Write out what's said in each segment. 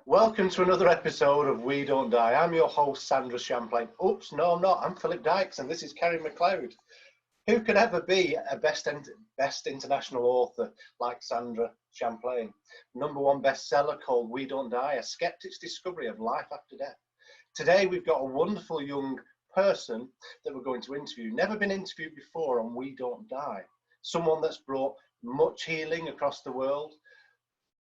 Welcome to another episode of We Don't Die. I'm your host, Sandra Champlain. Oops, no, I'm not. I'm Philip Dykes, and this is Kerry McLeod. Who could ever be a best international author like Sandra Champlain? #1 bestseller called We Don't Die, a skeptic's discovery of life after death. Today, we've got a wonderful young person that we're going to interview. Never been interviewed before on We Don't Die. Someone that's brought much healing across the world,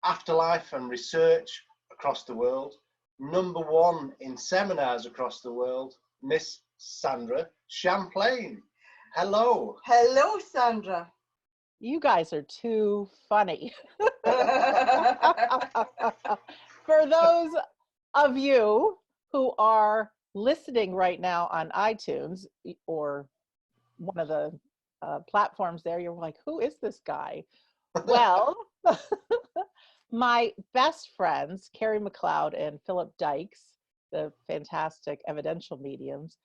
afterlife and research across the world, #1 in seminars across the world, Miss Sandra Champlain. Hello. Hello, Sandra. You guys are too funny. For those of you who are listening right now on iTunes or one of the platforms there, you're like, who is this guy? Well, my best friends, Kerry McLeod and Philip Dykes, the fantastic evidential mediums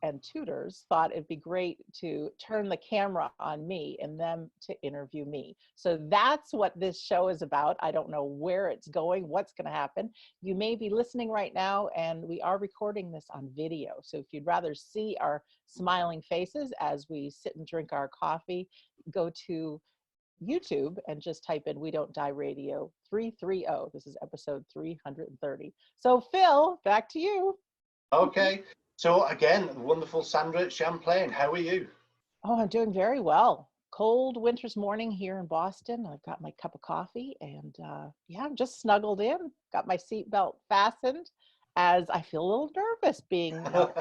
and tutors, thought it'd be great to turn the camera on me and them to interview me. So that's what this show is about. I don't know where it's going, what's going to happen. You may be listening right now, and we are recording this on video. So if you'd rather see our smiling faces as we sit and drink our coffee, go to YouTube and just type in We Don't Die Radio 330. This is episode 330. So Phil, back to you. Okay. So again, wonderful Sandra Champlain. How are you? Oh, I'm doing very well. Cold winter's morning here in Boston. I've got my cup of coffee and yeah, I'm just snuggled in. Got my seatbelt fastened as I feel a little nervous being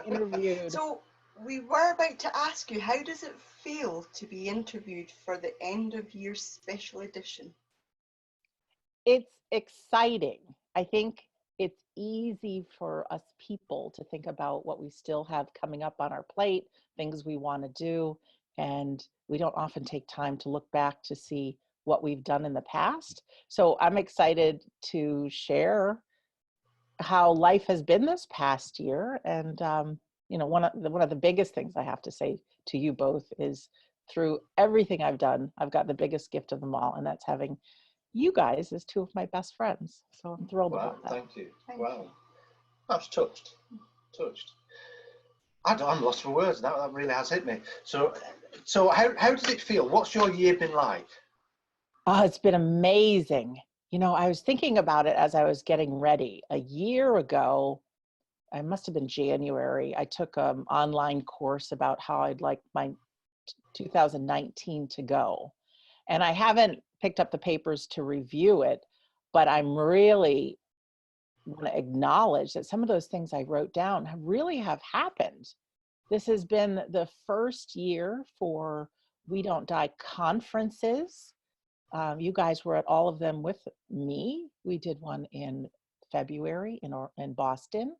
interviewed. So we were about to ask you, how does it feel to be interviewed for the end of year special edition? It's exciting. I think it's easy for us people to think about what we still have coming up on our plate, things we want to do, and we don't often take time to look back to see what we've done in the past. So I'm excited to share how life has been this past year. And you know, one of the biggest things I have to say to you both is, through everything I've done, I've got the biggest gift of them all, and that's having you guys as two of my best friends. So I'm thrilled about that. Thank you. Wow. I was touched. I'm lost for words now. That really has hit me. So how does it feel? What's your year been like? It's been amazing. You know, I was thinking about it as I was getting ready. A year ago, I must have been January, I took an online course about how I'd like my 2019 to go. And I haven't picked up the papers to review it, but I'm really want to acknowledge that some of those things I wrote down really have happened. This has been the first year for We Don't Die conferences. You guys were at all of them with me. We did one in February in Boston,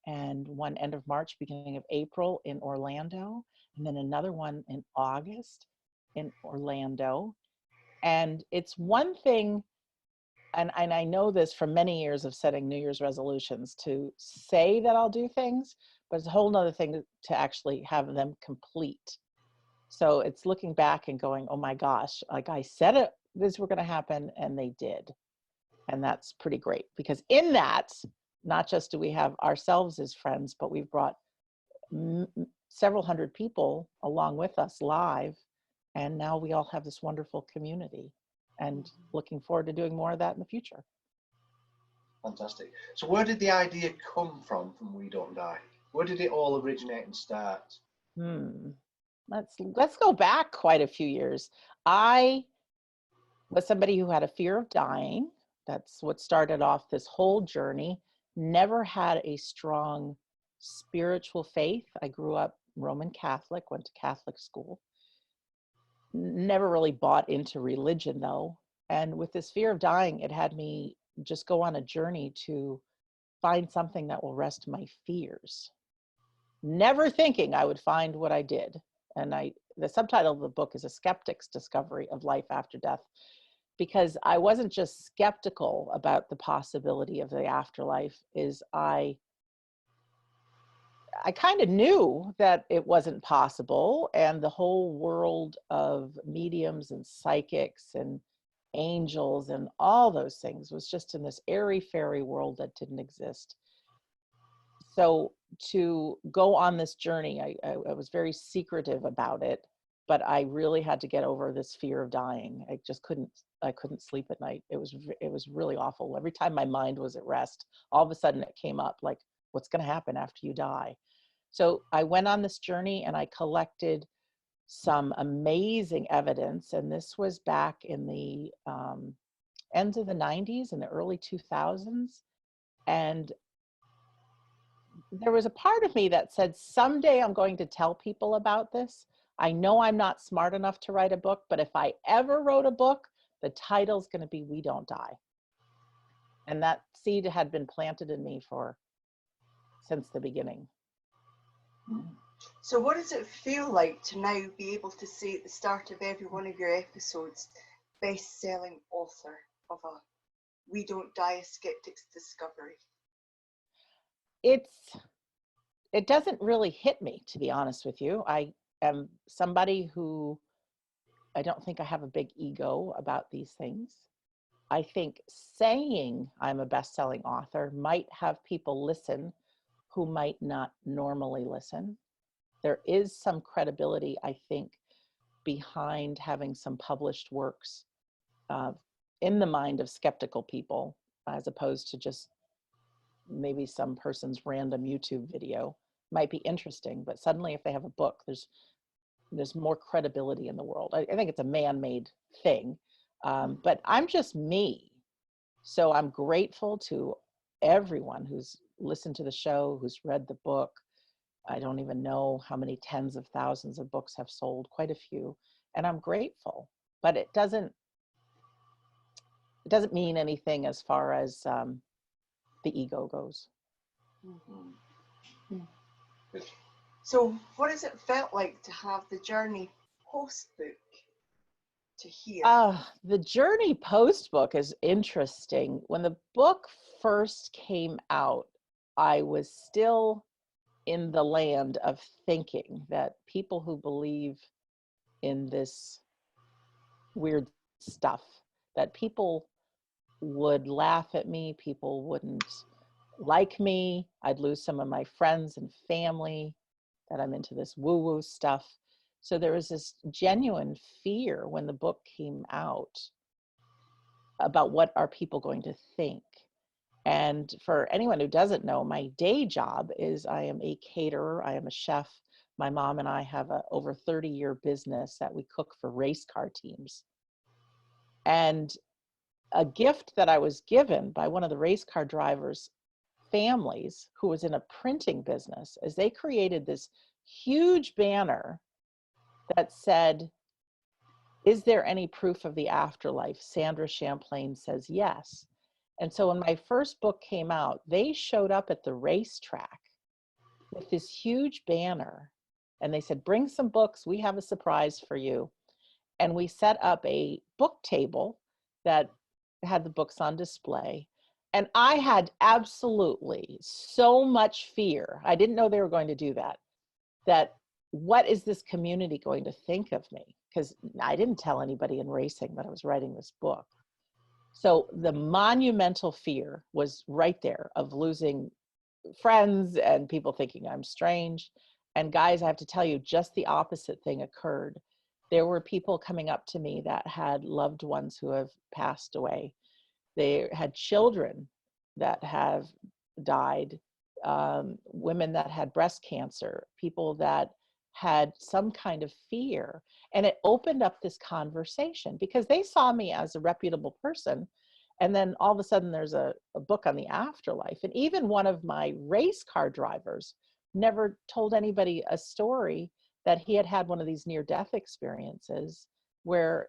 and one end of March, beginning of April in Orlando, and then another one in August in Orlando. And it's one thing, and I know this from many years of setting New Year's resolutions, to say that I'll do things, but it's a whole nother thing to actually have them complete. So it's looking back and going, oh my gosh, like I said it, this were going to happen, and they did. And that's pretty great, because in that, not just do we have ourselves as friends, but we've brought several hundred people along with us live. And now we all have this wonderful community, and looking forward to doing more of that in the future. Fantastic. So where did the idea come from We Don't Die? Where did it all originate and start? Let's go back quite a few years. I was somebody who had a fear of dying. That's what started off this whole journey. Never had a strong spiritual faith. I grew up Roman Catholic, went to Catholic school. Never really bought into religion though. And with this fear of dying, it had me just go on a journey to find something that will rest my fears. Never thinking I would find what I did. And the subtitle of the book is A Skeptic's Discovery of Life After Death, because I wasn't just skeptical about the possibility of the afterlife, I kind of knew that it wasn't possible, and the whole world of mediums and psychics and angels and all those things, was just in this airy fairy world that didn't exist. So to go on this journey, I was very secretive about it, but I really had to get over this fear of dying. I couldn't sleep at night. It was really awful. Every time my mind was at rest, all of a sudden it came up like, what's going to happen after you die? So I went on this journey and I collected some amazing evidence. And this was back in the end of the 90s and the early 2000s. And there was a part of me that said, someday I'm going to tell people about this. I know I'm not smart enough to write a book, but if I ever wrote a book, the title's going to be We Don't Die. And that seed had been planted in me since the beginning. So what does it feel like to now be able to say at the start of every one of your episodes, best-selling author of a We Don't Die, a Skeptic's Discovery? It doesn't really hit me, to be honest with you. I am somebody who, I don't think I have a big ego about these things. I think saying I'm a best-selling author might have people listen who might not normally listen. There is some credibility, I think, behind having some published works in the mind of skeptical people, as opposed to just maybe some person's random YouTube video. Might be interesting, but suddenly if they have a book, there's more credibility in the world. I think it's a man-made thing, but I'm just me. So I'm grateful to everyone who's listened to the show, who's read the book. I don't even know how many tens of thousands of books have sold, quite a few, and I'm grateful. But it doesn't mean anything as far as the ego goes. Mm-hmm. So what has it felt like to have the journey post-book to here? The journey post-book is interesting. When the book first came out, I was still in the land of thinking that people who believe in this weird stuff, that people would laugh at me, people wouldn't like me, I'd lose some of my friends and family, that I'm into this woo-woo stuff. So there was this genuine fear when the book came out about what are people going to think. And for anyone who doesn't know, my day job is I am a caterer, I am a chef. My mom and I have a over 30-year business that we cook for race car teams. And a gift that I was given by one of the race car drivers' families who was in a printing business is they created this huge banner that said, "Is there any proof of the afterlife? Sandra Champlain says yes." And so when my first book came out, they showed up at the racetrack with this huge banner and they said, "Bring some books, we have a surprise for you." And we set up a book table that had the books on display. And I had absolutely so much fear. I didn't know they were going to do that. That what is this community going to think of me? Because I didn't tell anybody in racing that I was writing this book. So the monumental fear was right there of losing friends and people thinking I'm strange. And guys, I have to tell you, just the opposite thing occurred. There were people coming up to me that had loved ones who have passed away. They had children that have died, women that had breast cancer, people that had some kind of fear. And it opened up this conversation because they saw me as a reputable person. And then all of a sudden there's a book on the afterlife. And even one of my race car drivers never told anybody a story that he had had one of these near-death experiences where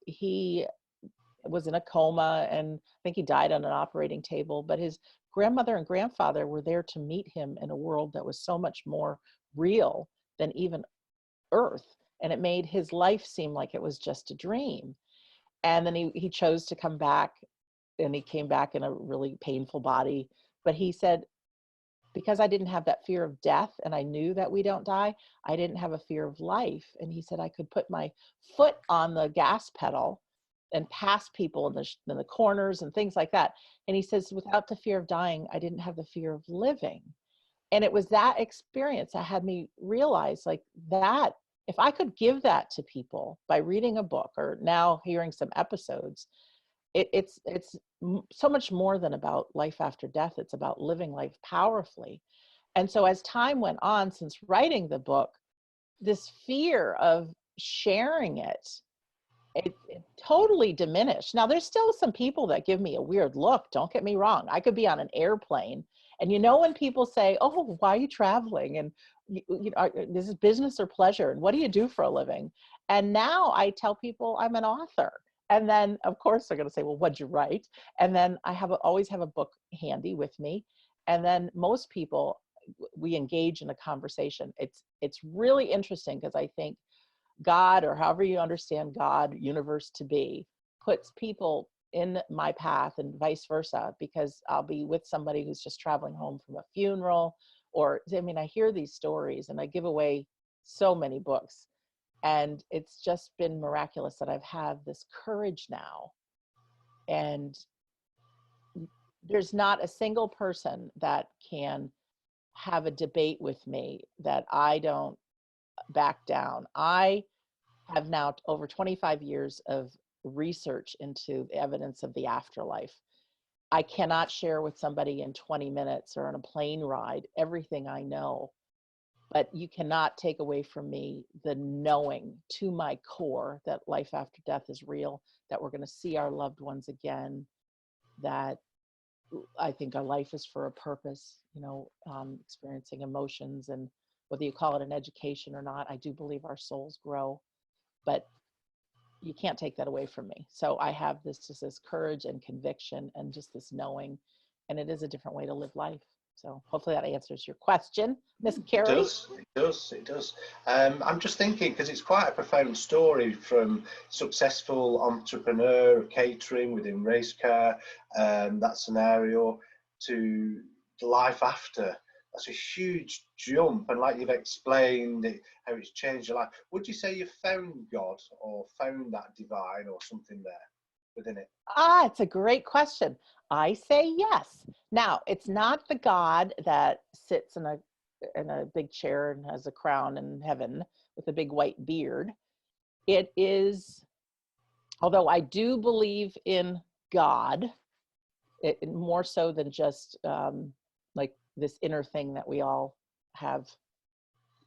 he was in a coma and I think he died on an operating table, but his grandmother and grandfather were there to meet him in a world that was so much more real than even Earth. And it made his life seem like it was just a dream. And then he chose to come back, and he came back in a really painful body. But he said, because I didn't have that fear of death and I knew that we don't die, I didn't have a fear of life. And he said I could put my foot on the gas pedal and pass people in the corners and things like that. And he says, without the fear of dying, I didn't have the fear of living. And it was that experience that had me realize, like, that if I could give that to people by reading a book or now hearing some episodes, it's so much more than about life after death. It's about living life powerfully. And so as time went on since writing the book, this fear of sharing it totally diminished. Now, there's still some people that give me a weird look. Don't get me wrong. I could be on an airplane, and when people say, "Oh, why are you traveling?" and this is business or pleasure, and what do you do for a living? And now I tell people I'm an author, and then of course they're going to say, "Well, what'd you write?" And then I always have a book handy with me, and then most people, we engage in a conversation. It's really interesting because I think God, or however you understand God, universe to be, puts people in my path and vice versa, because I'll be with somebody who's just traveling home from a funeral, or I hear these stories, and I give away so many books, and it's just been miraculous that I've had this courage now. And there's not a single person that can have a debate with me that I don't back down. I have now over 25 years of research into the evidence of the afterlife. I cannot share with somebody in 20 minutes or on a plane ride everything I know, but you cannot take away from me the knowing to my core that life after death is real, that we're going to see our loved ones again, that I think our life is for a purpose, experiencing emotions, and whether you call it an education or not, I do believe our souls grow, but you can't take that away from me. So I have this courage and conviction and just this knowing, and it is a different way to live life. So hopefully that answers your question, Miss Kerry. It does. I'm just thinking, because it's quite a profound story, from successful entrepreneur, catering within race car, that scenario, to the life after. That's a huge jump, and like you've explained how it's changed your life. Would you say you found God, or found that divine or something there within it? It's a great question. I say yes. Now, it's not the God that sits in a big chair and has a crown in heaven with a big white beard. It is, although I do believe in God, it more so than just like this inner thing that we all have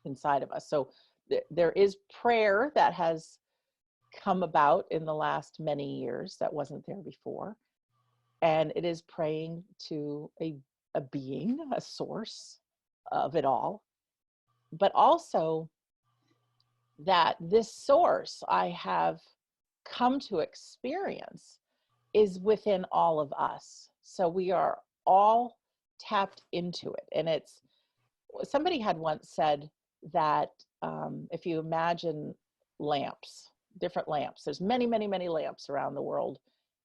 inside of us. So there is prayer that has come about in the last many years that wasn't there before. And it is praying to a being, a source of it all. But also that this source I have come to experience is within all of us. So we are all tapped into it. And somebody had once said that if you imagine lamps, different lamps, there's many, many, many lamps around the world,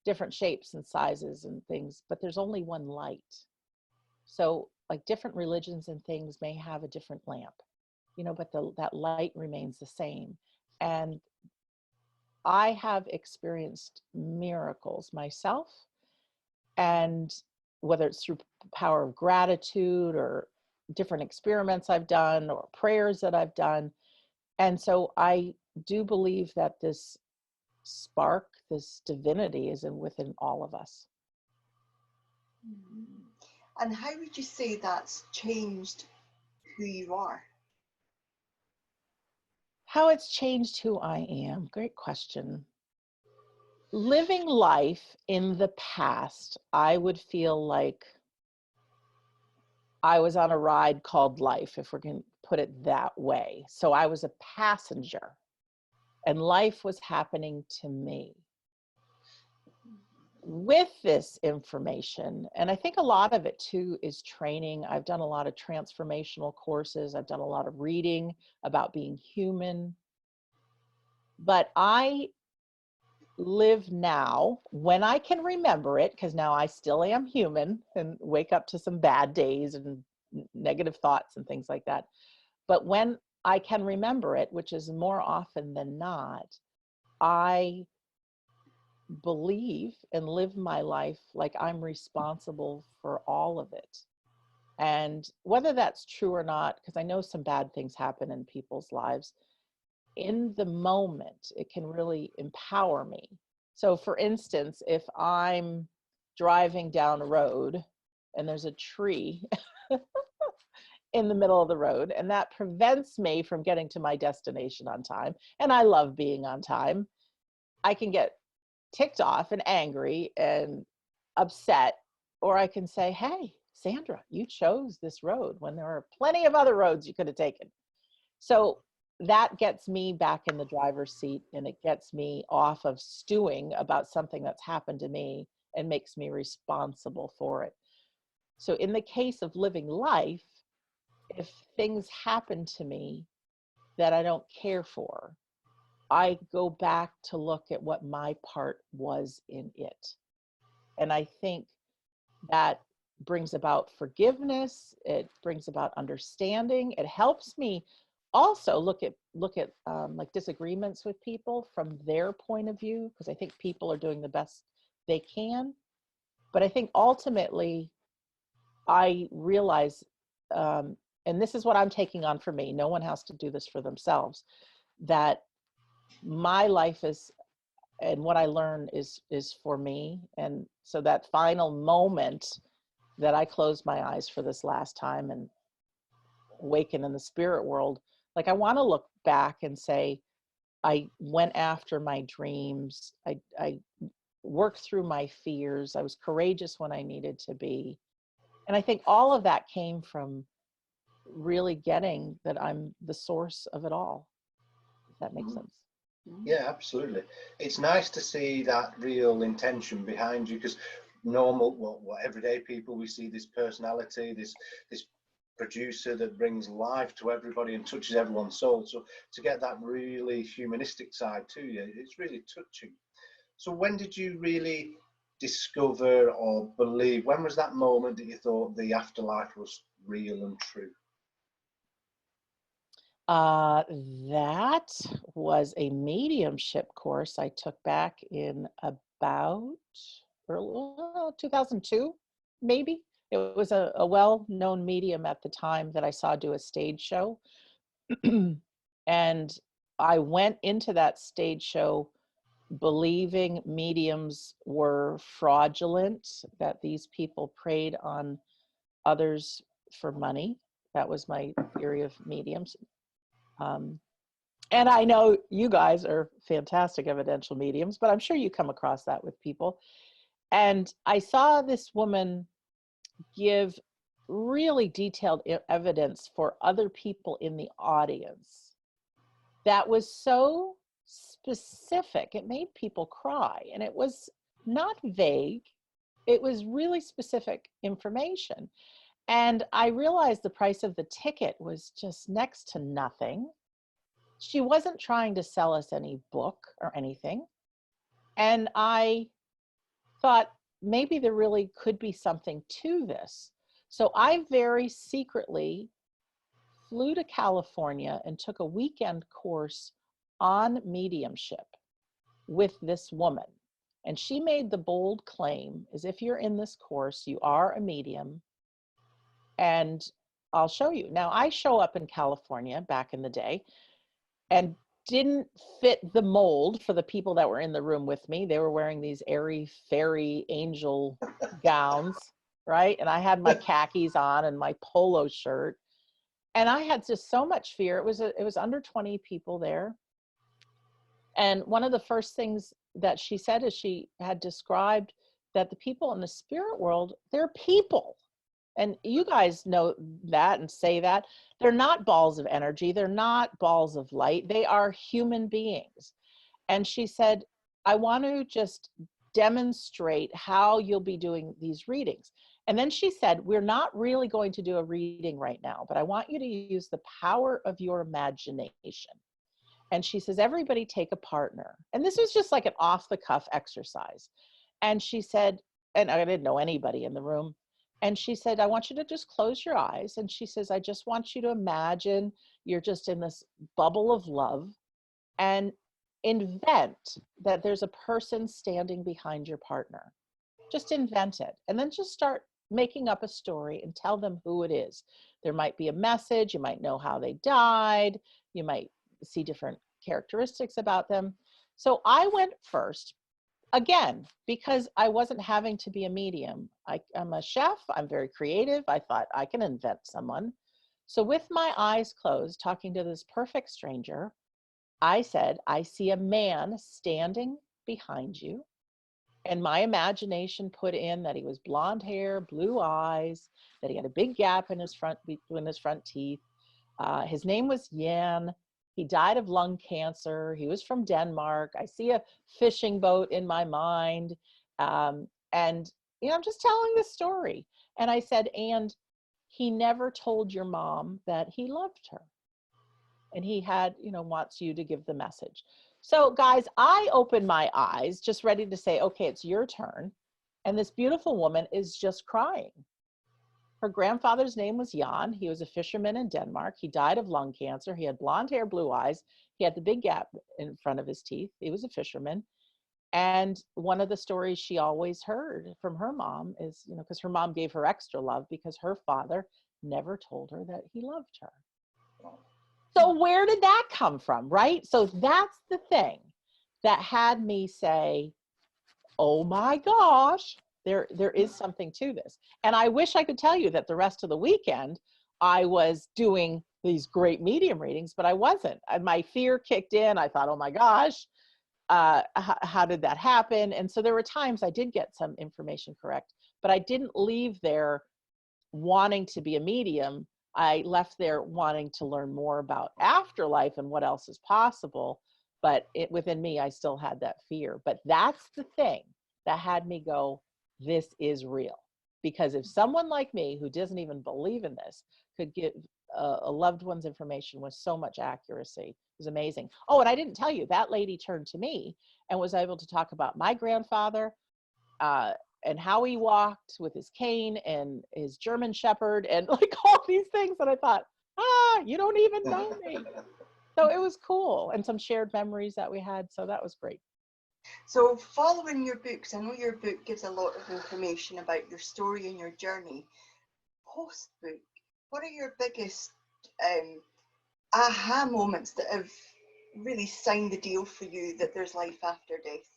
different shapes and sizes and things, but there's only one light. So like different religions and things may have a different lamp, but that light remains the same. And I have experienced miracles myself, and whether it's through power of gratitude or different experiments I've done or prayers that I've done. And so I do believe that this spark, this divinity is within all of us. And how would you say that's changed who you are? How it's changed who I am? Great question. Living life in the past, I would feel like I was on a ride called life, if we're going to put it that way. So I was a passenger, and life was happening to me. With this information, and I think a lot of it too is training. I've done a lot of transformational courses. I've done a lot of reading about being human. But I live now when I can remember it, because now I still am human and wake up to some bad days and negative thoughts and things like that. But when I can remember it, which is more often than not, I believe and live my life like I'm responsible for all of it. And whether that's true or not, because I know some bad things happen in people's lives, in the moment, it can really empower me. So, for instance, if I'm driving down a road and there's a tree in the middle of the road, and that prevents me from getting to my destination on time, and I love being on time, I can get ticked off and angry and upset, or I can say, hey, Sandra, you chose this road when there are plenty of other roads you could have taken. So that gets me back in the driver's seat, and it gets me off of stewing about something that's happened to me and makes me responsible for it. So in the case of living life, if things happen to me that I don't care for, I go back to look at what my part was in it. And I think that brings about forgiveness. It brings about understanding. It helps me also look at like disagreements with people from their point of view, because I think people are doing the best they can. But I think ultimately I realize, and this is what I'm taking on for me, no one has to do this for themselves, that my life is, and what I learn is for me. And so that final moment that I close my eyes for this last time and awaken in the spirit world, like I want to look back and say, I went after my dreams. I worked through my fears. I was courageous when I needed to be. And I think all of that came from really getting that I'm the source of it all, if that makes sense. Yeah, absolutely. It's nice to see that real intention behind you, because normal, well, everyday people, we see this personality, this producer that brings life to everybody and touches everyone's soul. So to get that really humanistic side to you, it's really touching. So when did you really discover or believe, when was that moment that you thought the afterlife was real and true? That was a mediumship course I took back in about 2002, maybe. It was a well-known medium at the time that I saw do a stage show. And I went into that stage show believing mediums were fraudulent, that these people preyed on others for money. That was my theory of mediums. And I know you guys are fantastic evidential mediums, but I'm sure you come across that with people. And I saw this woman give really detailed evidence for other people in the audience that was so specific, it made people cry. And it was not vague, it was really specific information. And I realized the price of the ticket was just next to nothing. She wasn't trying to sell us any book or anything. And I thought maybe there really could be something to this. So I very secretly flew to California and took a weekend course on mediumship with this woman. And she made the bold claim, as if you're in this course, you are a medium, and I'll show you. Now, I show up in California back in the day and didn't fit the mold for the people that were in the room with me. They were wearing these airy fairy angel gowns, right? And I had my khakis on and my polo shirt. And I had just so much fear. It was under 20 people there. And one of the first things that she said is she had described that the people in the spirit world, they're people. And you guys know that and say that. They're not balls of energy. They're not balls of light. They are human beings. And she said, I want to just demonstrate how you'll be doing these readings. And then she said, we're not really going to do a reading right now, but I want you to use the power of your imagination. And she says, everybody take a partner. And this was just like an off the cuff exercise. And she said, and I didn't know anybody in the room. And she said, I want you to just close your eyes. And she says, I just want you to imagine you're just in this bubble of love. And invent that there's a person standing behind your partner. Just invent it. And then just start making up a story and tell them who it is. There might be a message. You might know how they died. You might see different characteristics about them. So I went first, again, because I wasn't having to be a medium. I'm a chef. I'm very creative. I thought I can invent someone. So with my eyes closed, talking to this perfect stranger, I said, I see a man standing behind you. And my imagination put in that he was blonde hair, blue eyes, that he had a big gap in his front, between his front teeth. His name was Jan. He died of lung cancer. He was from Denmark. I see a fishing boat in my mind. And, you know, I'm just telling this story. And I said, and he never told your mom that he loved her. And he had, you know, wants you to give the message. So guys, I opened my eyes, just ready to say, okay, it's your turn. And this beautiful woman is just crying. Her grandfather's name was Jan. He was a fisherman in Denmark. He died of lung cancer. He had blonde hair, blue eyes. He had the big gap in front of his teeth. He was a fisherman. And one of the stories she always heard from her mom is, you know, because her mom gave her extra love because her father never told her that he loved her. So where did that come from, right? So that's the thing that had me say, oh my gosh, there is something to this. And I wish I could tell you that the rest of the weekend I was doing these great medium readings, but I wasn't. My fear kicked in. I thought, oh my gosh, how did that happen? And so there were times I did get some information correct, but I didn't leave there wanting to be a medium. I left there wanting to learn more about afterlife and what else is possible. But within me, I still had that fear. But that's the thing that had me go, this is real. Because if someone like me, who doesn't even believe in this, could give a loved one's information with so much accuracy, it was amazing. Oh, and I didn't tell you, that lady turned to me and was able to talk about my grandfather, and how he walked with his cane and his German Shepherd and like all these things. And I thought, you don't even know me. So it was cool. And some shared memories that we had. So that was great. So following your books, I know your book gives a lot of information about your story and your journey. Post-book, what are your biggest aha moments that have really signed the deal for you that there's life after death?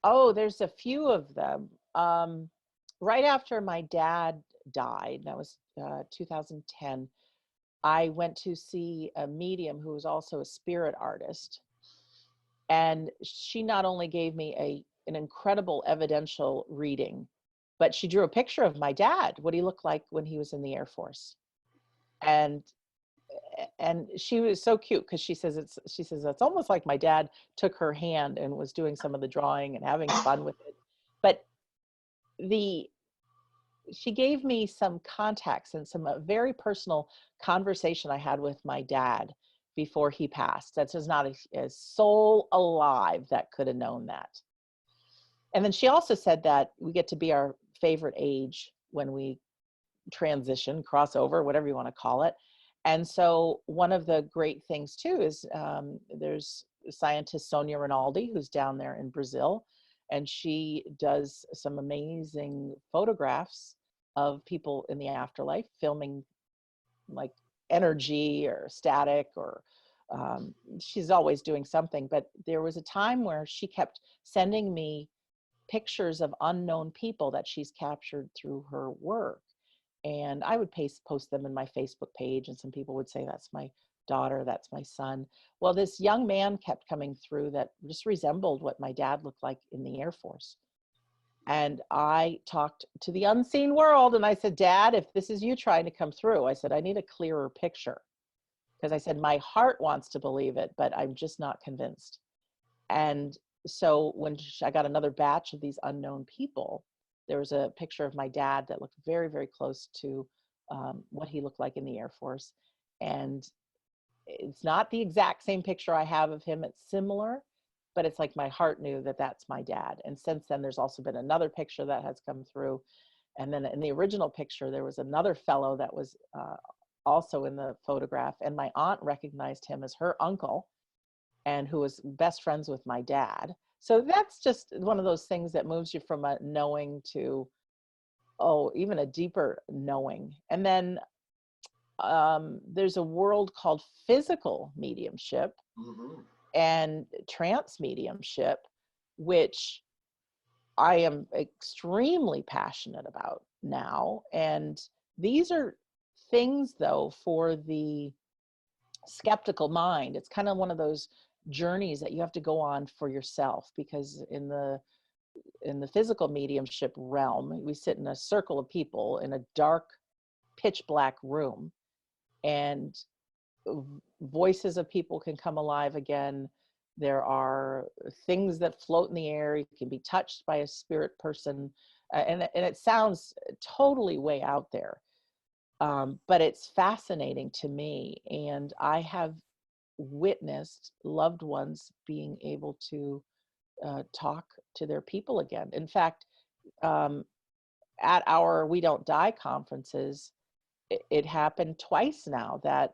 Oh, there's a few of them. Right after my dad died, that was 2010, I went to see a medium who was also a spirit artist. And she not only gave me an incredible evidential reading, but she drew a picture of my dad, what he looked like when he was in the Air Force. And she was so cute because she says it's almost like my dad took her hand and was doing some of the drawing and having fun with it. But she gave me some contacts and some very personal conversation I had with my dad before he passed. That's just not a soul alive that could have known that. And then she also said that we get to be our favorite age when we transition, cross over, whatever you want to call it. And so one of the great things too is there's scientist Sonia Rinaldi, who's down there in Brazil, and she does some amazing photographs of people in the afterlife, filming like energy or static, or she's always doing something. But there was a time where she kept sending me pictures of unknown people that she's captured through her work. And I would post them in my Facebook page, and some people would say, that's my daughter, that's my son. Well, this young man kept coming through that just resembled what my dad looked like in the Air Force. And I talked to the unseen world and I said, Dad, if this is you trying to come through, I said, I need a clearer picture. Because I said, my heart wants to believe it, but I'm just not convinced. And so when I got another batch of these unknown people, there was a picture of my dad that looked very, very close to what he looked like in the Air Force. And it's not the exact same picture I have of him. It's similar, but it's like my heart knew that that's my dad. And since then, there's also been another picture that has come through. And then in the original picture, there was another fellow that was also in the photograph. And my aunt recognized him as her uncle. and who was best friends with my dad. So that's just one of those things that moves you from a knowing to, oh, even a deeper knowing. And then there's a world called physical mediumship Mm-hmm. and trance mediumship, which I am extremely passionate about now. And these are things, though, for the skeptical mind. It's kind of one of those journeys that you have to go on for yourself, because in the physical mediumship realm, we sit in a circle of people in a dark, pitch black room, and voices of people can come alive again. There are things that float in the air. You can be touched by a spirit person. And it sounds totally way out there. But it's fascinating to me. And I have witnessed loved ones being able to talk to their people again. In fact, at our We Don't Die conferences, it happened twice now that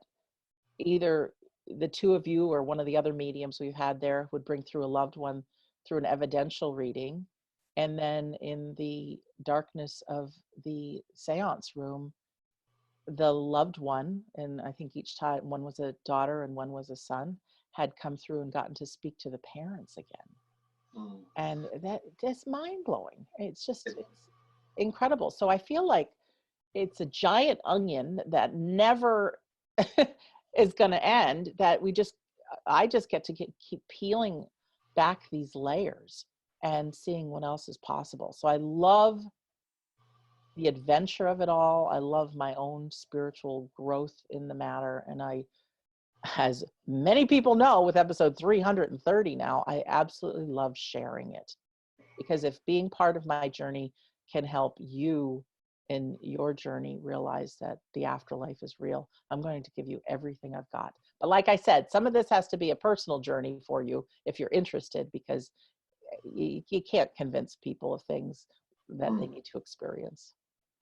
either the two of you or one of the other mediums we've had there would bring through a loved one through an evidential reading. And then in the darkness of the seance room, the loved one, and I think each time one was a daughter and one was a son, had come through and gotten to speak to the parents again. Mm. And that's mind-blowing. It's incredible. So I feel like it's a giant onion that never is going to end, that I just get to keep peeling back these layers and seeing what else is possible. So I love the adventure of it all. I love my own spiritual growth in the matter. And I, as many people know with episode 330 now, I absolutely love sharing it, because if being part of my journey can help you in your journey realize that the afterlife is real, I'm going to give you everything I've got. But like I said, some of this has to be a personal journey for you if you're interested, because you can't convince people of things that they need to experience.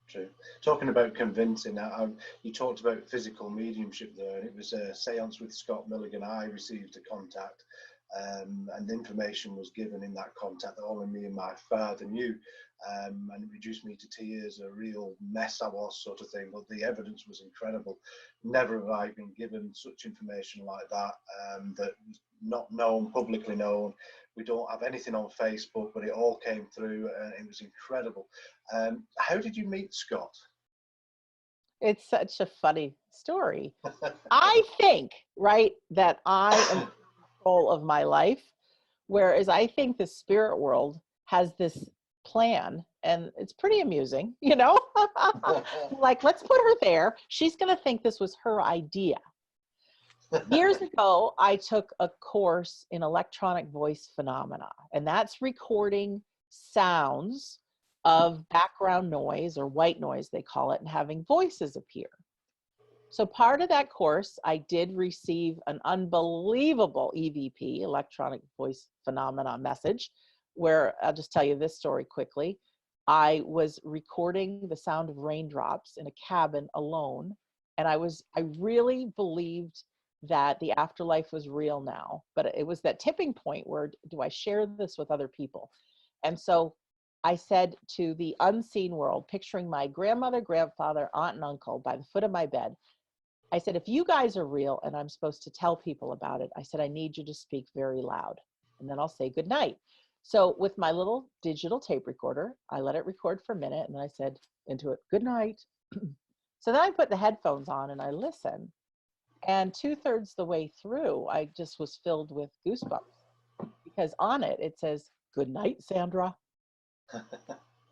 True. Talking about convincing, you talked about physical mediumship there, and it was a seance with Scott Milligan. I received a contact, and the information was given in that contact that only me and my father knew, and it reduced me to tears, a real mess I was, sort of thing, but the evidence was incredible. Never have I been given such information like that, that was not known, publicly known. We don't have anything on Facebook, but it all came through, and it was incredible. How did you meet Scott? It's such a funny story. I think, right, that I am in control of my life, whereas I think the spirit world has this plan, and it's pretty amusing, you know? Like, let's put her there. She's going to think this was her idea. Years ago, I took a course in electronic voice phenomena, and that's recording sounds of background noise, or white noise they call it, and having voices appear. So part of that course, I did receive an unbelievable EVP, electronic voice phenomena message, where I'll just tell you this story quickly. I was recording the sound of raindrops in a cabin alone, and I really believed that the afterlife was real now, but it was that tipping point where, do I share this with other people? And so I said to the unseen world, picturing my grandmother, grandfather, aunt, and uncle by the foot of my bed, I said, if you guys are real and I'm supposed to tell people about it, I said, I need you to speak very loud, and then I'll say good night. So with my little digital tape recorder, I let it record for a minute, and then I said into it, good night. So then I put the headphones on and I listened. And 2/3 the way through, I just was filled with goosebumps, because on it, it says, good night, Sandra,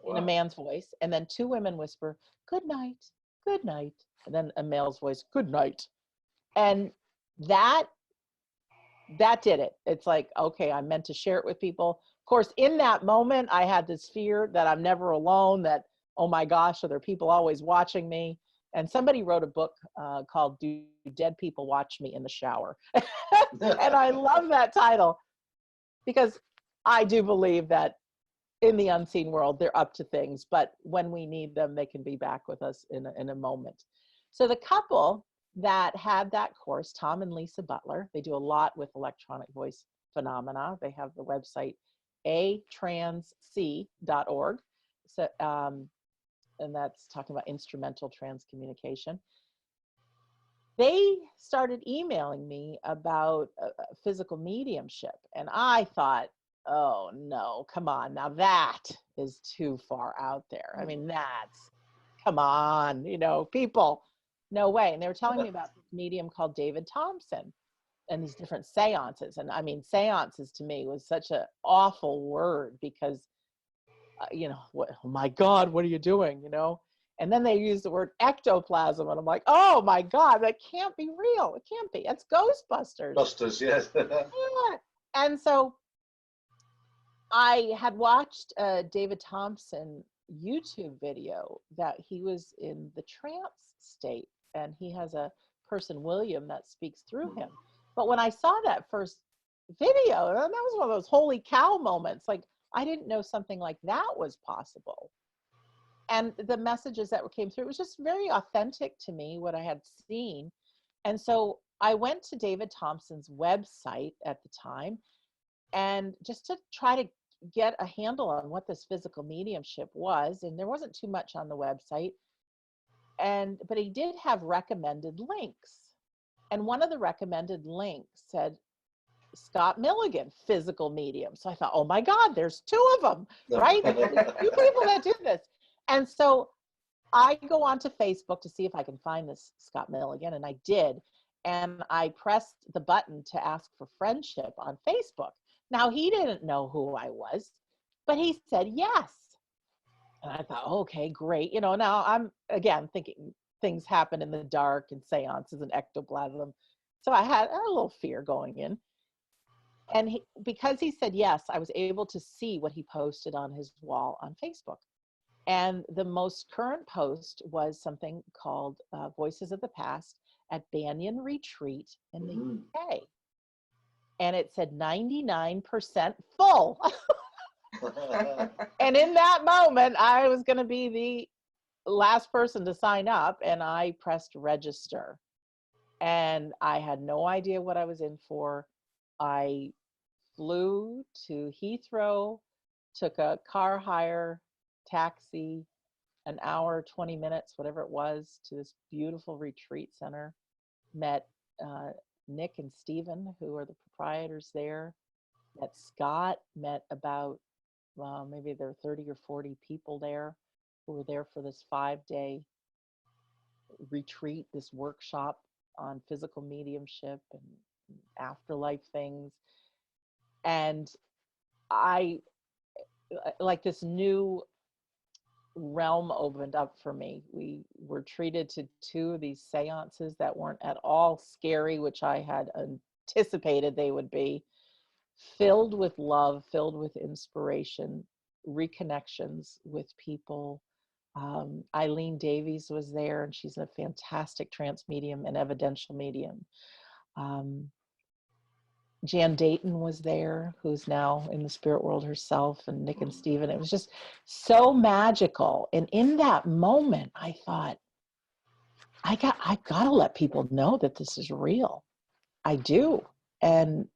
in a man's voice. And then two women whisper, good night, good night. And then a male's voice, good night. And that did it. It's like, okay, I meant to share it with people. Of course, in that moment, I had this fear that I'm never alone, that, oh my gosh, are there people always watching me? And somebody wrote a book called Do Dead People Watch Me in the Shower? And I love that title, because I do believe that in the unseen world, they're up to things, but when we need them, they can be back with us in a moment. So the couple that had that course, Tom and Lisa Butler. They do a lot with electronic voice phenomena. They have the website atransc.org. So, and that's talking about instrumental transcommunication. They started emailing me about physical mediumship. And I thought, oh no, come on. Now that is too far out there. I mean, come on, people, no way. And they were telling me about this medium called David Thompson and these different seances. And I mean, seances to me was such an awful word because, oh my God, what are you doing? And then they use the word ectoplasm. And I'm like, oh my God, that can't be real. It can't be. It's Ghostbusters. Busters, yes. Yeah. And so I had watched a David Thompson YouTube video that he was in the trance state, and he has a person, William, that speaks through him. But when I saw that first video, that was one of those holy cow moments. Like, I didn't know something like that was possible. And the messages that came through, it was just very authentic to me, what I had seen. And so I went to David Thompson's website at the time, and just to try to get a handle on what this physical mediumship was. And there wasn't too much on the website. But he did have recommended links. And one of the recommended links said, Scott Milligan, physical medium. So I thought, oh my God, there's two of them, right? There's two people that do this. And so I go onto Facebook to see if I can find this Scott Milligan, and I did. And I pressed the button to ask for friendship on Facebook. Now, he didn't know who I was, but he said yes. And I thought, okay, great. Now I'm, again, thinking things happen in the dark and seances and ectoplasm. So I had a little fear going in. And because he said yes, I was able to see what he posted on his wall on Facebook. And the most current post was something called Voices of the Past at Banyan Retreat in the UK. And it said 99% full. And in that moment, I was going to be the last person to sign up, and I pressed register. And I had no idea what I was in for. I flew to Heathrow, took a car hire, taxi, an hour, 20 minutes, whatever it was, to this beautiful retreat center, met Nick and Stephen, who are the proprietors there, met Scott, met about, maybe there were 30 or 40 people there who were there for this 5-day retreat, this workshop on physical mediumship and afterlife things. And I, like, this new realm opened up for me. We were treated to 2 of these seances that weren't at all scary, which I had anticipated they would be, filled with love, filled with inspiration, reconnections with people. Eileen Davies was there, and she's a fantastic trance medium and evidential medium. Jan Dayton was there, who's now in the spirit world herself, and Nick and Stephen. It was just so magical. And in that moment, I thought, I got to let people know that this is real. I do. And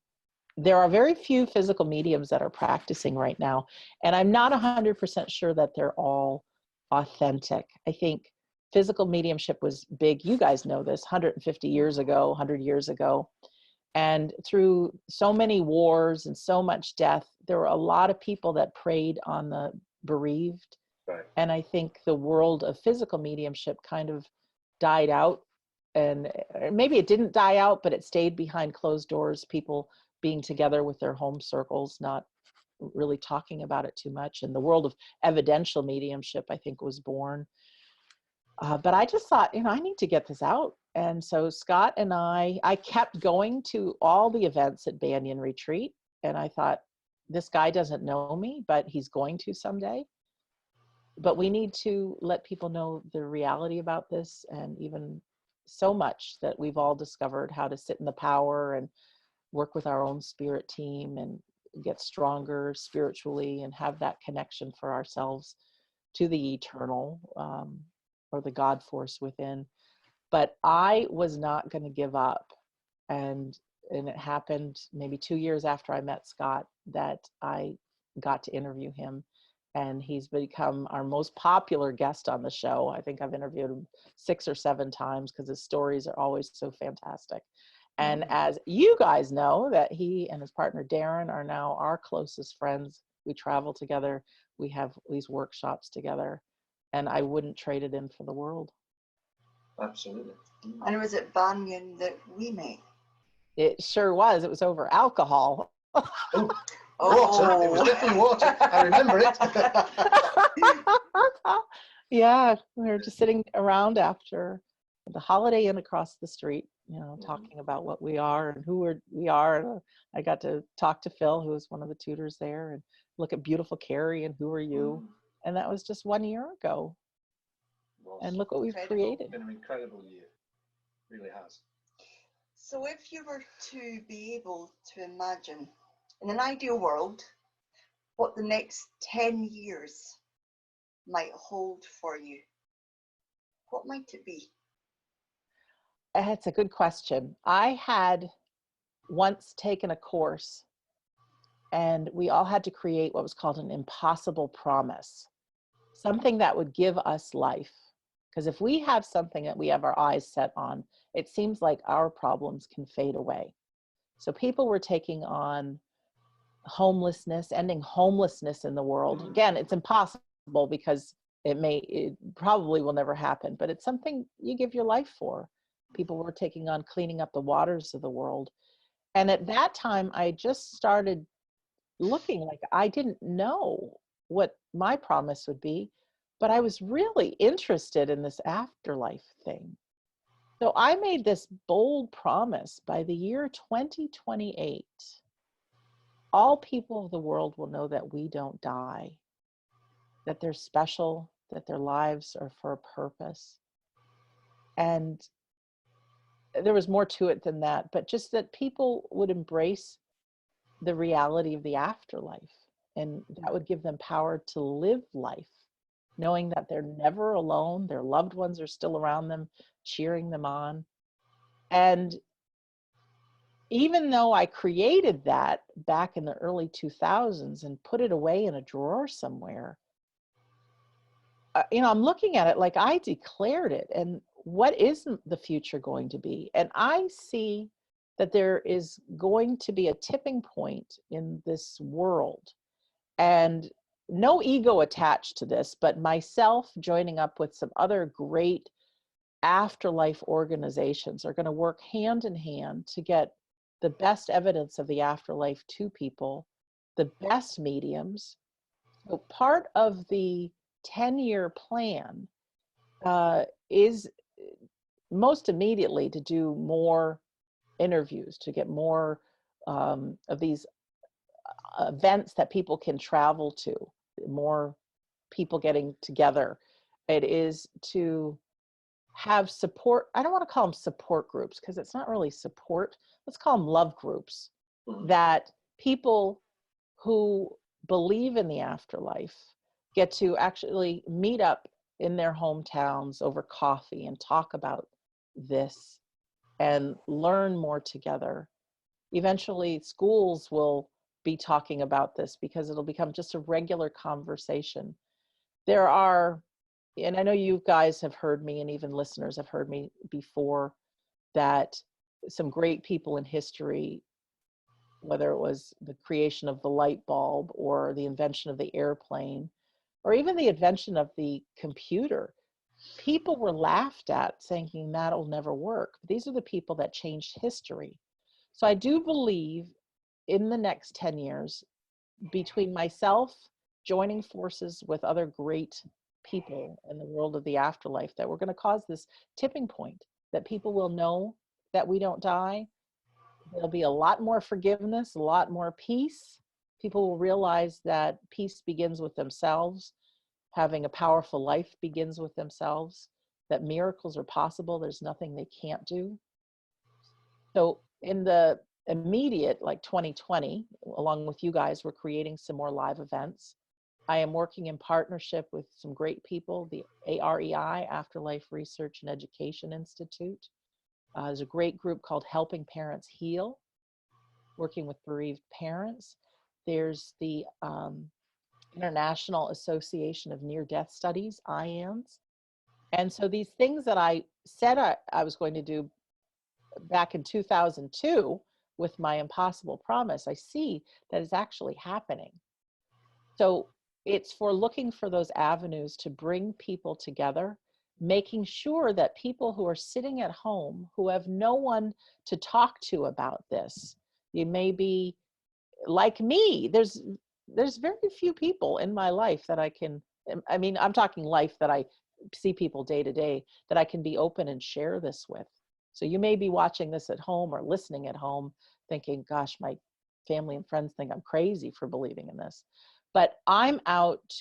there are very few physical mediums that are practicing right now. And I'm not 100% sure that they're all authentic. I think physical mediumship was big. You guys know this, 150 years ago, 100 years ago. And through so many wars and so much death, there were a lot of people that preyed on the bereaved. Right. And I think the world of physical mediumship kind of died out. And maybe it didn't die out, but it stayed behind closed doors, people being together with their home circles, not really talking about it too much. And the world of evidential mediumship, I think, was born. But I just thought, I need to get this out. And so Scott and I kept going to all the events at Banyan Retreat. And I thought, this guy doesn't know me, but he's going to someday. But we need to let people know the reality about this, and even so much that we've all discovered how to sit in the power and work with our own spirit team and get stronger spiritually and have that connection for ourselves to the eternal, or the God force within. But I was not going to give up. And it happened maybe 2 years after I met Scott that I got to interview him. And he's become our most popular guest on the show. I think I've interviewed him 6 or 7 times because his stories are always so fantastic. And as you guys know, that he and his partner Darren are now our closest friends. We travel together. We have these workshops together. And I wouldn't trade it in for the world. Absolutely. And was it Banyan that we met? It sure was. It was over alcohol. Oh, water. It was definitely water. I remember it. Yeah, we were just sitting around after the Holiday Inn across the street, talking about what we are and who we are. And I got to talk to Phil, who was one of the tutors there, and look at beautiful Kerry and who are you? And that was just 1 year ago. And look what we've created. It's been an incredible year. It really has. So if you were to be able to imagine, in an ideal world, what the next 10 years might hold for you, what might it be? That's a good question. I had once taken a course and we all had to create what was called an impossible promise, something that would give us life. Because if we have something that we have our eyes set on, it seems like our problems can fade away. So people were taking on homelessness, ending homelessness in the world. Again, it's impossible because it probably will never happen, but it's something you give your life for. People were taking on cleaning up the waters of the world. And at that time, I just started looking like I didn't know what my promise would be, but I was really interested in this afterlife thing. So I made this bold promise: by the year 2028, all people of the world will know that we don't die, that they're special, that their lives are for a purpose. And there was more to it than that, but just that people would embrace the reality of the afterlife, and that would give them power to live life, knowing that they're never alone, their loved ones are still around them, cheering them on. And even though I created that back in the early 2000s and put it away in a drawer somewhere, I'm looking at it like I declared it. And what is the future going to be? And I see that there is going to be a tipping point in this world. And no ego attached to this, but myself joining up with some other great afterlife organizations are going to work hand in hand to get the best evidence of the afterlife to people, the best mediums. So part of the 10-year plan is most immediately to do more interviews, to get more of these events that people can travel to, more people getting together. It is to have support. I don't want to call them support groups because it's not really support. Let's call them love groups, that people who believe in the afterlife get to actually meet up in their hometowns over coffee and talk about this and learn more together. Eventually, schools will be talking about this because it'll become just a regular conversation. There are, and I know you guys have heard me, and even listeners have heard me before, that some great people in history, whether it was the creation of the light bulb or the invention of the airplane, or even the invention of the computer, people were laughed at thinking that'll never work. But these are the people that changed history. So I do believe in the next 10 years, between myself joining forces with other great people in the world of the afterlife, that we're going to cause this tipping point, that people will know that we don't die. There'll be a lot more forgiveness, a lot more peace. People will realize that peace begins with themselves. Having a powerful life begins with themselves, that miracles are possible. There's nothing they can't do. So in the immediate, like 2020, along with you guys, we're creating some more live events. I am working in partnership with some great people, the AREI, Afterlife Research and Education Institute. There's a great group called Helping Parents Heal, working with bereaved parents. There's the International Association of Near-Death Studies, IANS. And so these things that I said I was going to do back in 2002 with my impossible promise, I see that is actually happening. So it's for looking for those avenues to bring people together, making sure that people who are sitting at home, who have no one to talk to about this, you may be like me, there's very few people in my life that I mean, I'm talking life that I see people day to day, that I can be open and share this with. So you may be watching this at home or listening at home thinking, gosh, my family and friends think I'm crazy for believing in this. But I'm out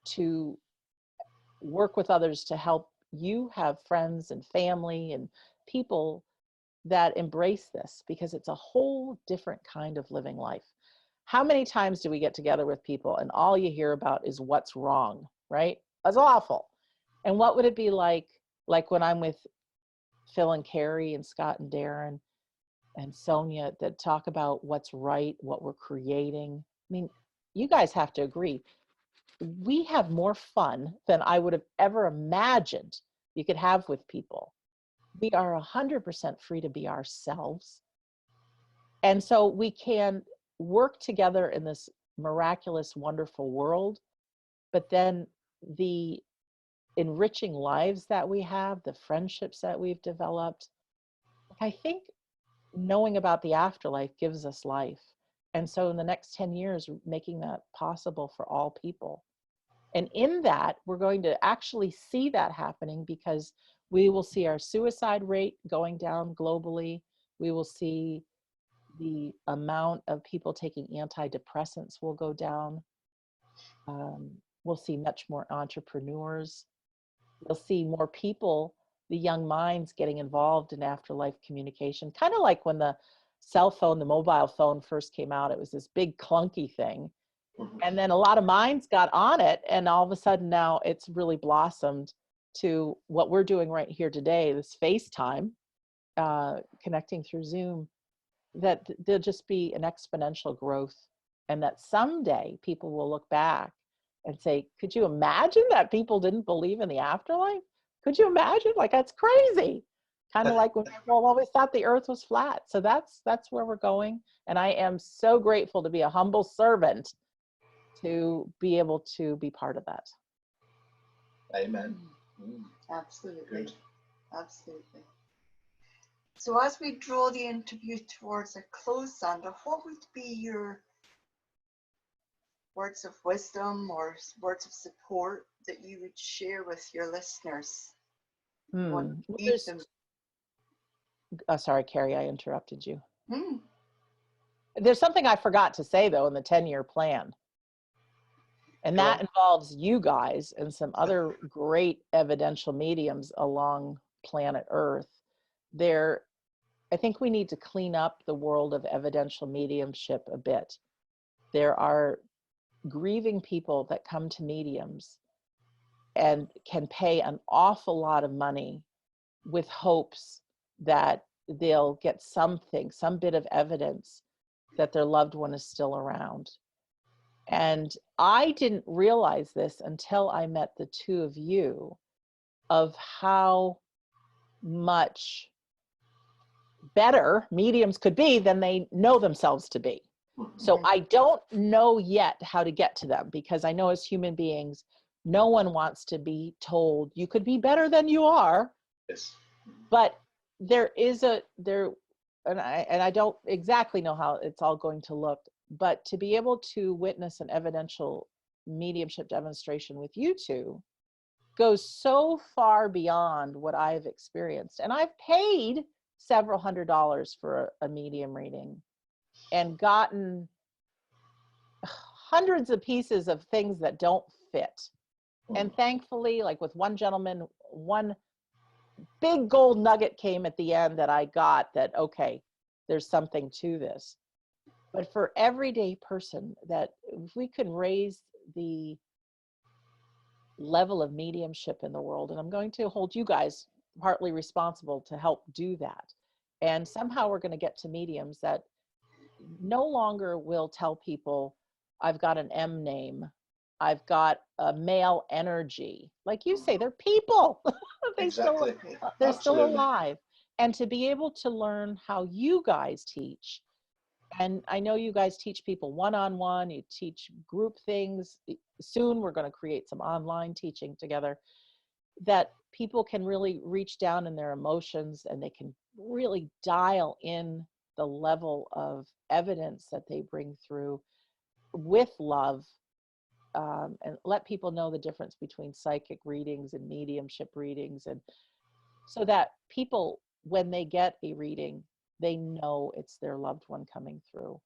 to work with others to help you have friends and family and people that embrace this, because it's a whole different kind of living life. How many times do we get together with people and all you hear about is what's wrong, right? It's awful. And what would it be like when I'm with Phil and Kerry and Scott and Darren and Sonia that talk about what's right, what we're creating? I mean, you guys have to agree. We have more fun than I would have ever imagined you could have with people. We are 100% free to be ourselves. And so we can work together in this miraculous, wonderful world, but then the enriching lives that we have, the friendships that we've developed, I think knowing about the afterlife gives us life. And so in the next 10 years, making that possible for all people. And in that, we're going to actually see that happening, because we will see our suicide rate going down globally. We will see the amount of people taking antidepressants will go down. We'll see much more entrepreneurs. We'll see more people, the young minds, getting involved in afterlife communication. Kind of like when the cell phone, the mobile phone first came out, it was this big clunky thing. And then a lot of minds got on it, and all of a sudden now it's really blossomed to what we're doing right here today, this FaceTime, connecting through Zoom, that there'll just be an exponential growth, and that someday people will look back and say, could you imagine that people didn't believe in the afterlife? Could you imagine? Like, that's crazy. Kind of like when people always thought the earth was flat. So that's where we're going. And I am so grateful to be a humble servant to be able to be part of that. Amen. Absolutely. Good. Absolutely. So as we draw the interview towards a close, Sandra, what would be your words of wisdom or words of support that you would share with your listeners? Sorry, Kerry, I interrupted you. There's something I forgot to say, though, in the 10-year plan. And that involves you guys and some other great evidential mediums along planet Earth. I think we need to clean up the world of evidential mediumship a bit. There are grieving people that come to mediums and can pay an awful lot of money with hopes that they'll get something, some bit of evidence that their loved one is still around. And I didn't realize this until I met the two of you, of how much better mediums could be than they know themselves to be. So I don't know yet how to get to them, because I know as human beings, no one wants to be told you could be better than you are. Yes. But and I don't exactly know how it's all going to look, but to be able to witness an evidential mediumship demonstration with you two goes so far beyond what I've experienced. And I've paid several $100s for a medium reading and gotten hundreds of pieces of things that don't fit. And thankfully, like with one gentleman, one big gold nugget came at the end that I got, that, okay, there's something to this. But for everyday person, that if we could raise the level of mediumship in the world, and I'm going to hold you guys partly responsible to help do that. And somehow we're going to get to mediums that no longer will tell people, I've got an M name, I've got a male energy. Like you say, they're people. Exactly. They're still Absolutely. alive. And to be able to learn how you guys teach, and I know you guys teach people one-on-one, you teach group things. Soon we're going to create some online teaching together, that people can really reach down in their emotions and they can really dial in the level of evidence that they bring through with love, and let people know the difference between psychic readings and mediumship readings, and so that people, when they get a reading, they know it's their loved one coming through.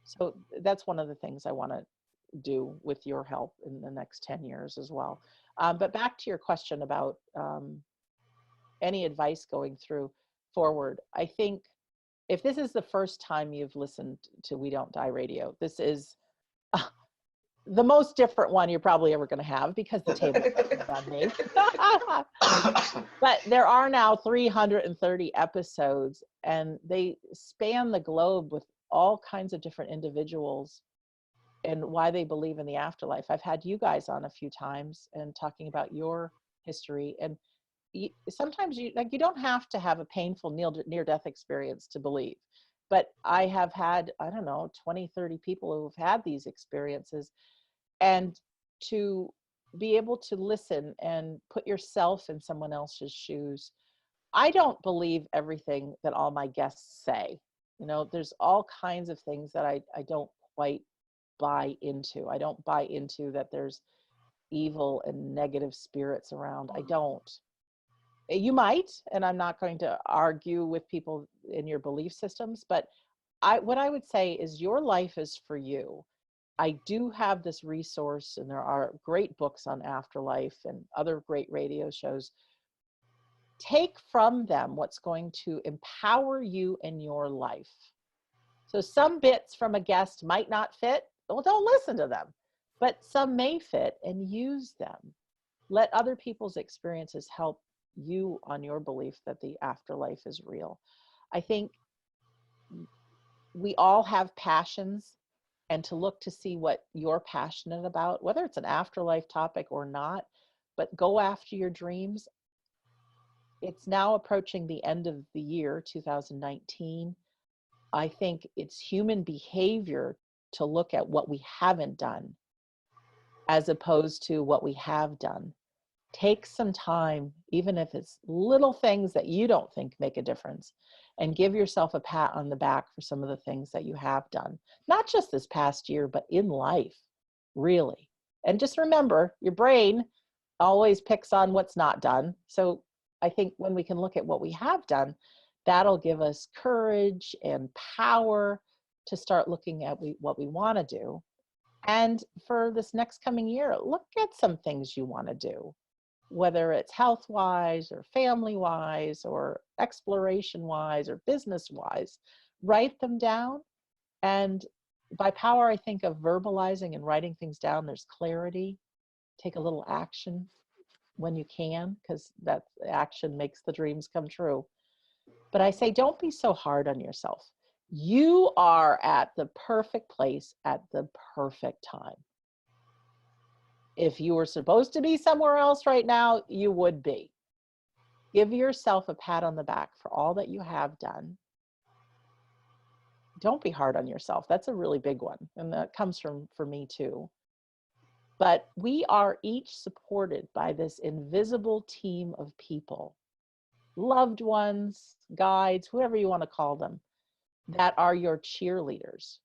So that's one of the things I want to do with your help in the next 10 years as well. But back to your question about any advice going through forward, I think if this is the first time you've listened to We Don't Die Radio, this is the most different one you're probably ever going to have, because the table is on me. But there are now 330 episodes, and they span the globe with all kinds of different individuals and why they believe in the afterlife. I've had you guys on a few times and talking about your history. And sometimes you don't have to have a painful near-death experience to believe. But I have had, I don't know, 20, 30 people who've had these experiences. And to be able to listen and put yourself in someone else's shoes. I don't believe everything that all my guests say. You know, there's all kinds of things that I don't quite buy into. I don't buy into that there's evil and negative spirits around. I don't. You might, and I'm not going to argue with people in your belief systems, but what I would say is your life is for you. I do have this resource, and there are great books on afterlife and other great radio shows. Take from them what's going to empower you in your life. So some bits from a guest might not fit. Well, don't listen to them, but some may fit, and use them. Let other people's experiences help you on your belief that the afterlife is real. I think we all have passions, and to look to see what you're passionate about, whether it's an afterlife topic or not, but go after your dreams. It's now approaching the end of the year, 2019. I think it's human behavior to look at what we haven't done as opposed to what we have done. Take some time, even if it's little things that you don't think make a difference, and give yourself a pat on the back for some of the things that you have done, not just this past year, but in life, really. And just remember, your brain always picks on what's not done. So I think when we can look at what we have done, that'll give us courage and power to start looking at what we want to do. And for this next coming year, look at some things you want to do, whether it's health-wise or family-wise or exploration-wise or business-wise. Write them down. And by power, I think of verbalizing and writing things down, there's clarity. Take a little action when you can, because that action makes the dreams come true. But I say, don't be so hard on yourself. You are at the perfect place at the perfect time. If you were supposed to be somewhere else right now, you would be. Give yourself a pat on the back for all that you have done. Don't be hard on yourself. That's a really big one. And that comes for me too. But we are each supported by this invisible team of people, loved ones, guides, whoever you want to call them, that are your cheerleaders.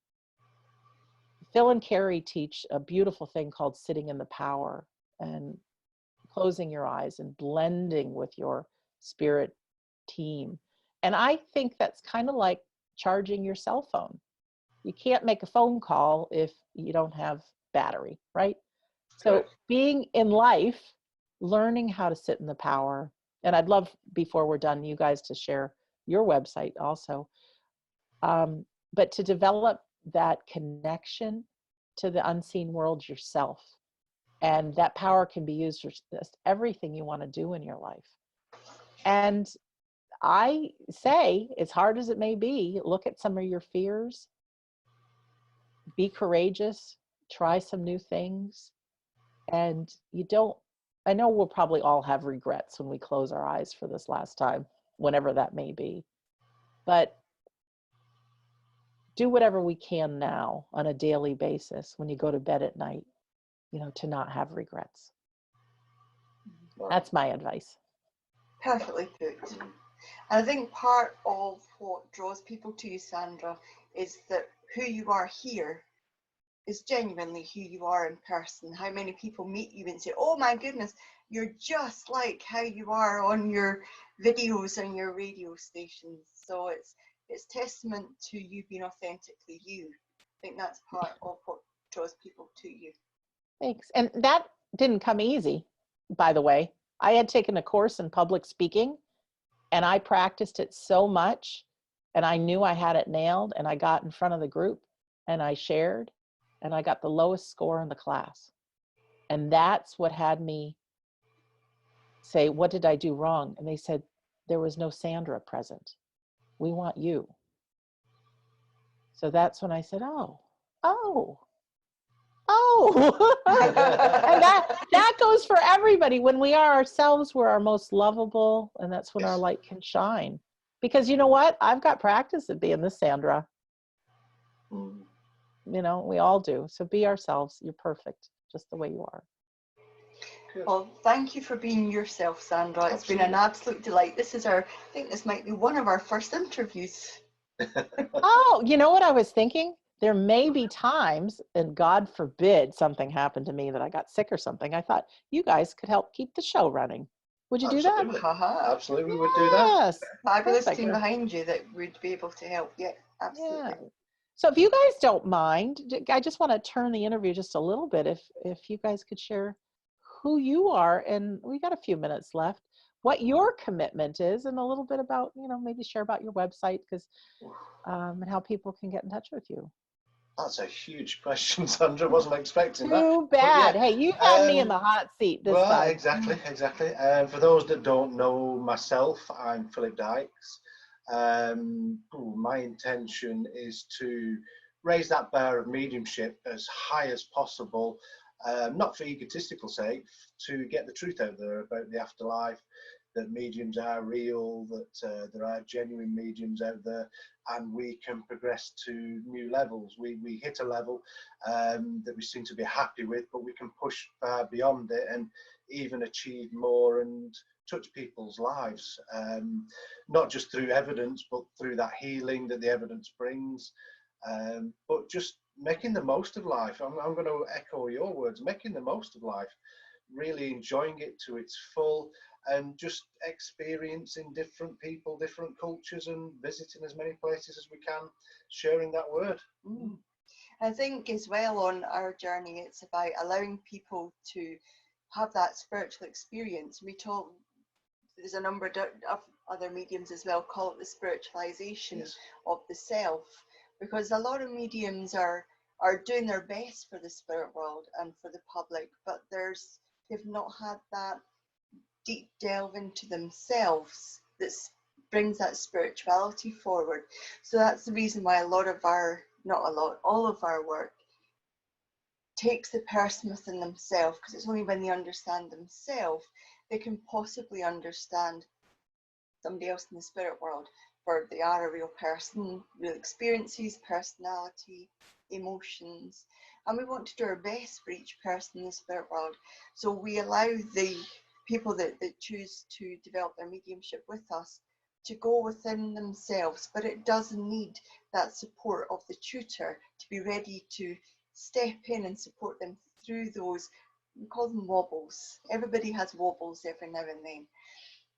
Phil and Kerry teach a beautiful thing called sitting in the power, and closing your eyes and blending with your spirit team. And I think that's kind of like charging your cell phone. You can't make a phone call if you don't have battery, right? So being in life, learning how to sit in the power, and I'd love, before we're done, you guys to share your website also, but to develop that connection to the unseen world yourself. And that power can be used for just everything you want to do in your life. And I say, as hard as it may be, look at some of your fears, be courageous, try some new things. And I know we'll probably all have regrets when we close our eyes for this last time, whenever that may be. But do whatever we can now on a daily basis when you go to bed at night, to not have regrets. That's my advice. Perfectly put. And I think part of what draws people to you, Sandra, is that who you are here is genuinely who you are in person. How many people meet you and say, oh my goodness, you're just like how you are on your videos and your radio stations. So it's testament to you being authentically you. I think that's part of what draws people to you. Thanks. And that didn't come easy, by the way. I had taken a course in public speaking and I practiced it so much and I knew I had it nailed, and I got in front of the group and I shared and I got the lowest score in the class. And that's what had me say, what did I do wrong? And they said, there was no Sandra present. We want you. So that's when I said, oh. And that goes for everybody. When we are ourselves, we're our most lovable, and that's when our light can shine. Because you know what? I've got practice at being this Sandra. We all do. So be ourselves. You're perfect, just the way you are. Good. Well, thank you for being yourself, Sandra. It's been an absolute delight. I think this might be one of our first interviews. Oh, you know what I was thinking? There may be times, and God forbid something happened to me that I got sick or something. I thought you guys could help keep the show running. Would you do that? Absolutely, we would do that. Yes. Fabulous team behind you that would be able to help. Yeah, absolutely. Yeah. So if you guys don't mind, I just want to turn the interview just a little bit. If you guys could share who you are, and we got a few minutes left, what your commitment is, and a little bit about, maybe share about your website, because and how people can get in touch with you. That's a huge question, Sandra. Wasn't expecting that. Too bad. Hey, you had me in the hot seat this time. Exactly. For those that don't know myself, I'm Philip Dykes. My intention is to raise that bar of mediumship as high as possible, not for egotistical sake, to get the truth out there about the afterlife, that mediums are real, that there are genuine mediums out there, and we can progress to new levels. We hit a level that we seem to be happy with, but we can push far beyond it and even achieve more and touch people's lives, not just through evidence, but through that healing that the evidence brings, but just making the most of life. I'm going to echo your words, making the most of life, really enjoying it to its full, and just experiencing different people, different cultures, and visiting as many places as we can, sharing that word. I think as well on our journey, it's about allowing people to have that spiritual experience. There's a number of other mediums as well, call it the spiritualization of the self, because a lot of mediums are doing their best for the spirit world and for the public, but they've not had that deep delve into themselves that brings that spirituality forward. So that's the reason why all of our work takes the person within themselves, because it's only when they understand themselves they can possibly understand somebody else in the spirit world, for they are a real person, real experiences, personality, emotions, and we want to do our best for each person in the spirit world. So we allow the people that choose to develop their mediumship with us to go within themselves, but it does need that support of the tutor to be ready to step in and support them through those, we call them wobbles. Everybody has wobbles every now and then.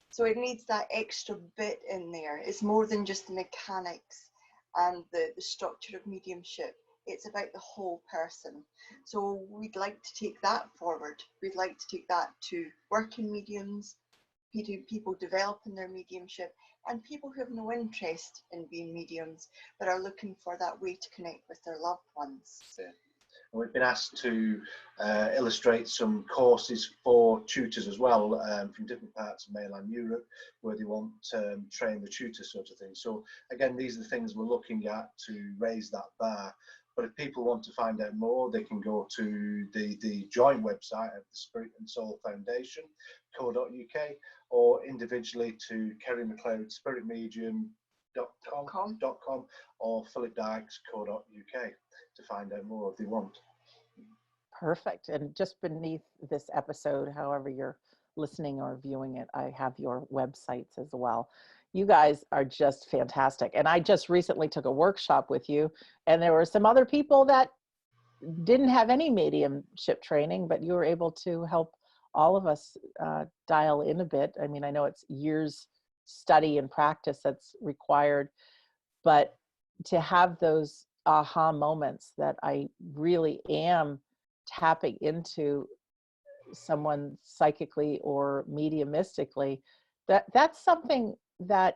So it needs that extra bit in there. It's more than just the mechanics and the structure of mediumship. It's about the whole person. So we'd like to take that forward. We'd like to take that to working mediums, people developing their mediumship, and people who have no interest in being mediums but are looking for that way to connect with their loved ones. And we've been asked to illustrate some courses for tutors as well, from different parts of mainland Europe, where they want to train the tutor sort of thing. So again, these are the things we're looking at to raise that bar. But if people want to find out more, they can go to the joint website of the Spirit and Soul Foundation, co.uk, or individually to Kerry McLeod, spiritmedium.com or philipdykes.co.uk to find out more if they want. Perfect. And just beneath this episode, however you're listening or viewing it, I have your websites as well. You guys are just fantastic. And I just recently took a workshop with you, and there were some other people that didn't have any mediumship training, but you were able to help all of us dial in a bit. I mean, I know it's years study and practice that's required, but to have those aha moments that I really am tapping into someone psychically or mediumistically, that's something that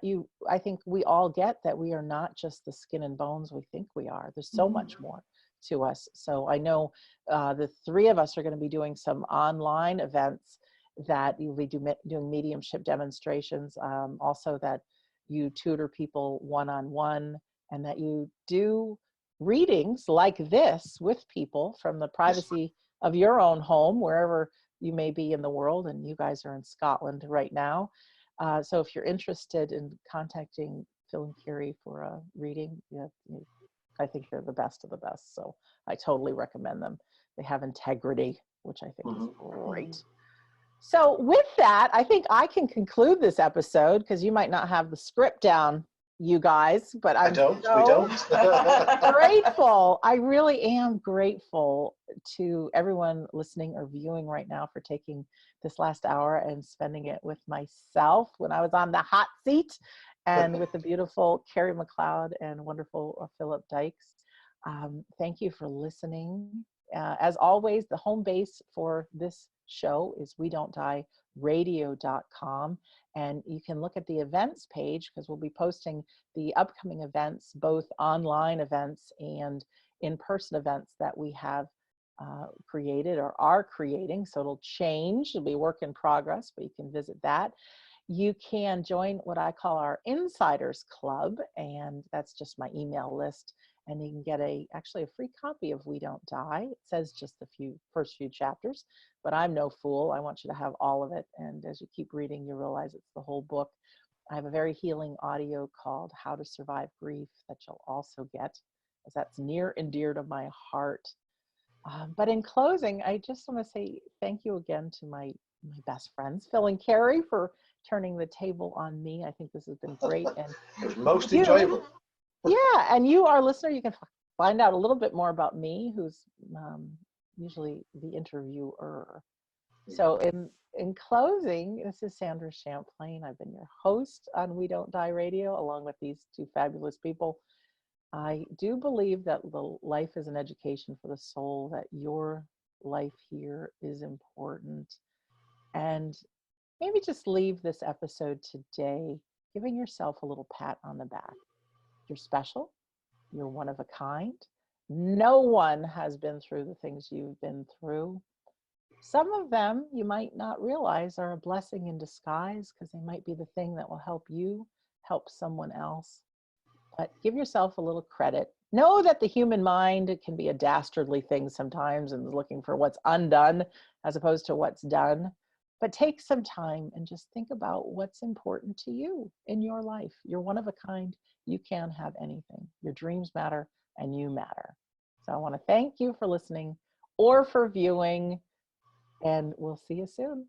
I think we all get, that we are not just the skin and bones we think we are. There's so much more to us. So I know the three of us are going to be doing some online events that you'll be doing mediumship demonstrations, also that you tutor people one-on-one, and that you do readings like this with people from the privacy of your own home, wherever you may be in the world. And you guys are in Scotland right now. So if you're interested in contacting Phil and Kerry for a reading, I think they're the best of the best. So I totally recommend them. They have integrity, which I think is great. So with that, I think I can conclude this episode, because you might not have the script down, you guys, but we don't. Grateful. I really am grateful to everyone listening or viewing right now for taking this last hour and spending it with myself when I was on the hot seat, and with the beautiful Kerry McLeod and wonderful Philip Dykes. Thank you for listening. As always, the home base for this show is WeDon'tDieRadio.com, and you can look at the events page, because we'll be posting the upcoming events, both online events and in-person events that we have created or are creating. So it'll change, it'll be a work in progress, but you can visit that. You can join what I call our Insiders Club, and that's just my email list. And you can get actually a free copy of We Don't Die. It says just the first few chapters, but I'm no fool. I want you to have all of it. And as you keep reading, you realize it's the whole book. I have a very healing audio called How to Survive Grief that you'll also get, as that's near and dear to my heart. But in closing, I just want to say thank you again to my best friends, Phil and Kerry, for turning the table on me. I think this has been great. And it was most enjoyable. Yeah, and you, our listener, you can find out a little bit more about me, who's usually the interviewer. So in closing, this is Sandra Champlain. I've been your host on We Don't Die Radio, along with these two fabulous people. I do believe that the life is an education for the soul, that your life here is important. And maybe just leave this episode today giving yourself a little pat on the back. You're special. You're one of a kind. No one has been through the things you've been through. Some of them you might not realize are a blessing in disguise, because they might be the thing that will help you help someone else. But give yourself a little credit. Know that the human mind can be a dastardly thing sometimes, and looking for what's undone as opposed to what's done. But take some time and just think about what's important to you in your life. You're one of a kind. You can have anything. Your dreams matter, and you matter. So I want to thank you for listening or for viewing, and we'll see you soon.